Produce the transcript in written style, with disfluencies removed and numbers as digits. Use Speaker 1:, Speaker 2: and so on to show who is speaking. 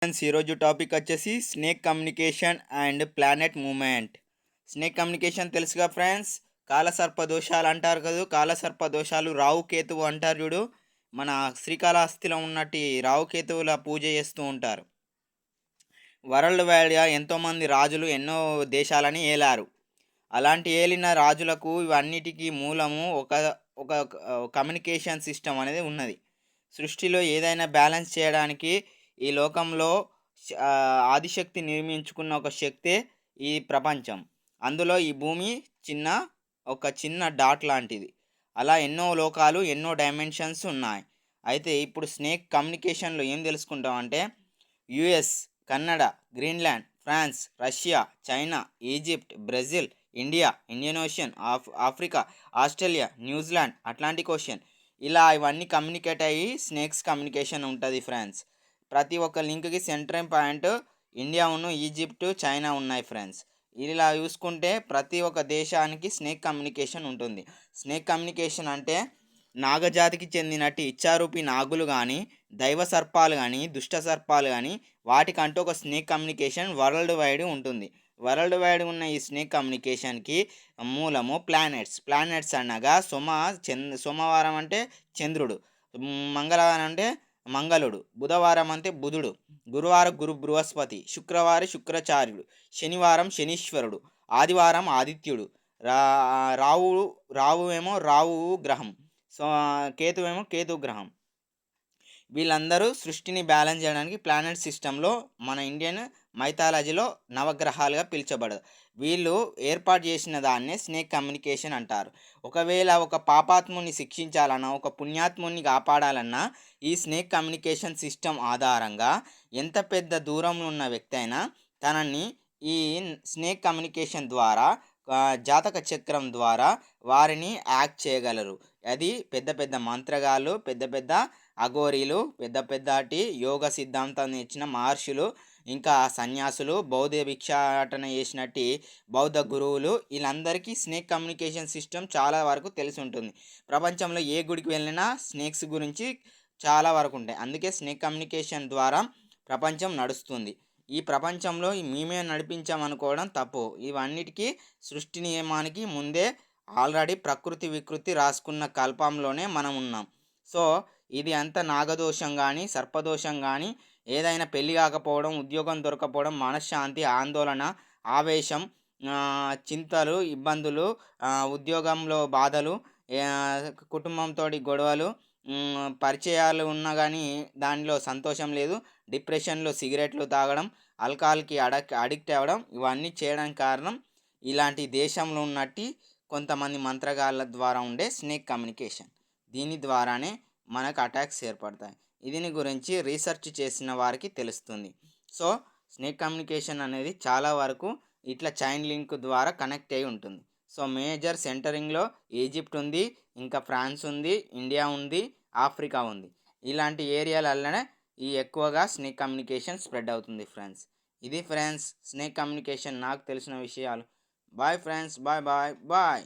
Speaker 1: Friends ఈరోజు topic వచ్చేసి snake communication and planet movement. Snake communication తెలుసుగా ఫ్రెండ్స్. కాలసర్ప దోషాలు అంటారు కదా, కాలసర్ప దోషాలు రావుకేతువు అంటారు చూడు. మన శ్రీకాళహస్తిలో ఉన్నట్టు రావుకేతువుల పూజ చేస్తూ ఉంటారు. వరల్డ్ వైడ్గా ఎంతోమంది రాజులు ఎన్నో దేశాలని ఏలారు. అలాంటి ఏలిన రాజులకు ఇవన్నిటికీ మూలము ఒక ఒక కమ్యూనికేషన్ సిస్టమ్ అనేది ఉన్నది. సృష్టిలో ఏదైనా బ్యాలెన్స్ చేయడానికి ఈ లోకంలో ఆదిశక్తి నిర్మించుకున్న ఒక శక్తే ఈ ప్రపంచం. అందులో ఈ భూమి చిన్న డాట్ లాంటిది. అలా ఎన్నో లోకాలు, ఎన్నో డైమెన్షన్స్ ఉన్నాయి. అయితే ఇప్పుడు స్నేక్ కమ్యూనికేషన్లో ఏం తెలుసుకుంటామంటే US, Canada, Greenland, France, Russia, China, Egypt, Brazil, India, Indian Ocean, Africa, Australia, New Zealand, Atlantic Ocean, ఇలా ఇవన్నీ కమ్యూనికేట్ అయ్యి స్నేక్స్ కమ్యూనికేషన్ ఉంటుంది ఫ్రెండ్స్. ప్రతి ఒక్క లింక్కి centering point India Egypt, China ఉన్నాయి ఫ్రెండ్స్. ఇలా చూసుకుంటే ప్రతి ఒక్క దేశానికి స్నేక్ కమ్యూనికేషన్ ఉంటుంది. స్నేక్ కమ్యూనికేషన్ అంటే నాగజాతికి చెందినట్టు ఇచ్చారూపి నాగులు కానీ, దైవ సర్పాలు కానీ, దుష్ట సర్పాలు కానీ వాటికంటూ ఒక స్నేక్ కమ్యూనికేషన్ వరల్డ్ వైడ్ ఉంటుంది. వరల్డ్ వైడ్ ఉన్న ఈ స్నేక్ కమ్యూనికేషన్కి మూలము ప్లానెట్స్ అనగా సోమవారం అంటే చంద్రుడు, మంగళవారం అంటే మంగళుడు, బుధవారం అంటే బుధుడు, గురువారం గురు బృహస్పతి, శుక్రవారం శుక్రాచార్యుడు, శనివారం శనీశ్వరుడు, ఆదివారం ఆదిత్యుడు, రావు గ్రహం, కేతువేమో కేతు గ్రహం. వీళ్ళందరూ సృష్టిని బ్యాలెన్స్ చేయడానికి ప్లానెట్ సిస్టంలో మన ఇండియన్ మైథాలజీలో నవగ్రహాలుగా పిలుచబడదు. వీళ్ళు ఏర్పాటు చేసిన దాన్నే స్నేక్ కమ్యూనికేషన్ అంటారు. ఒకవేళ ఒక పాపాత్ముని శిక్షించాలన్నా, ఒక పుణ్యాత్ముని కాపాడాలన్నా ఈ స్నేక్ కమ్యూనికేషన్ సిస్టమ్ ఆధారంగా ఎంత పెద్ద దూరంలో ఉన్న వ్యక్తి అయినా తనని ఈ స్నేక్ కమ్యూనికేషన్ ద్వారా, జాతక చక్రం ద్వారా వారిని యాక్ట్ చేయగలరు. అది పెద్ద పెద్ద మంత్రగాళ్ళు, పెద్ద పెద్ద అఘోరీలు, పెద్ద యోగ సిద్ధాంతాన్ని ఇచ్చిన మహర్షులు, ఇంకా సన్యాసులు, బౌద్ధ భిక్షాటన చేసినట్టు బౌద్ధ గురువులు, వీళ్ళందరికీ స్నేక్ కమ్యూనికేషన్ సిస్టమ్ చాలా వరకు తెలిసి ఉంటుంది. ప్రపంచంలో ఏ గుడికి వెళ్ళినా స్నేక్స్ గురించి చాలా వరకు ఉంటాయి. అందుకే స్నేక్ కమ్యూనికేషన్ ద్వారా ప్రపంచం నడుస్తుంది. ఈ ప్రపంచంలో మేమే నడిపించామనుకోవడం తప్పు. ఇవన్నిటికీ సృష్టి నియమానికి ముందే ఆల్రెడీ ప్రకృతి వికృతి రాసుకున్న కల్పంలోనే మనం ఉన్నాం. సో ఇది అంత నాగదోషం కానీ, సర్పదోషం కానీ, ఏదైనా పెళ్ళి కాకపోవడం, ఉద్యోగం దొరకపోవడం, మనశ్శాంతి, ఆందోళన, ఆవేశం, చింతలు, ఇబ్బందులు, ఉద్యోగంలో బాధలు, కుటుంబంతో గొడవలు, పరిచయాలు ఉన్నా కానీ దానిలో సంతోషం లేదు, డిప్రెషన్లో సిగరెట్లు తాగడం, ఆల్కహాల్కి అడిక్ట్ అవ్వడం, ఇవన్నీ చేయడానికి కారణం ఇలాంటి దేశంలో ఉన్నట్టు కొంతమంది మంత్రగాళ్ళ ద్వారా ఉండే స్నేక్ కమ్యూనికేషన్. దీని ద్వారానే మనకు అటాక్స్ ఏర్పడతాయి. దీని గురించి రీసెర్చ్ చేసిన వారికి తెలుస్తుంది. సో స్నేక్ కమ్యూనికేషన్ అనేది చాలా వరకు ఇట్లా చైన్ లింక్ ద్వారా కనెక్ట్ అయి ఉంటుంది. సో మేజర్ సెంటరింగ్లో ఈజిప్ట్ ఉంది, ఇంకా ఫ్రాన్స్ ఉంది, ఇండియా ఉంది, ఆఫ్రికా ఉంది. ఇలాంటి ఏరియాలలోనే ఈ ఎక్కువగా స్నేక్ కమ్యూనికేషన్ స్ప్రెడ్ అవుతుంది ఫ్రెండ్స్. ఇది ఫ్రెండ్స్ స్నేక్ కమ్యూనికేషన్ నాకు తెలిసిన విషయాలు. Bye friends, bye bye bye.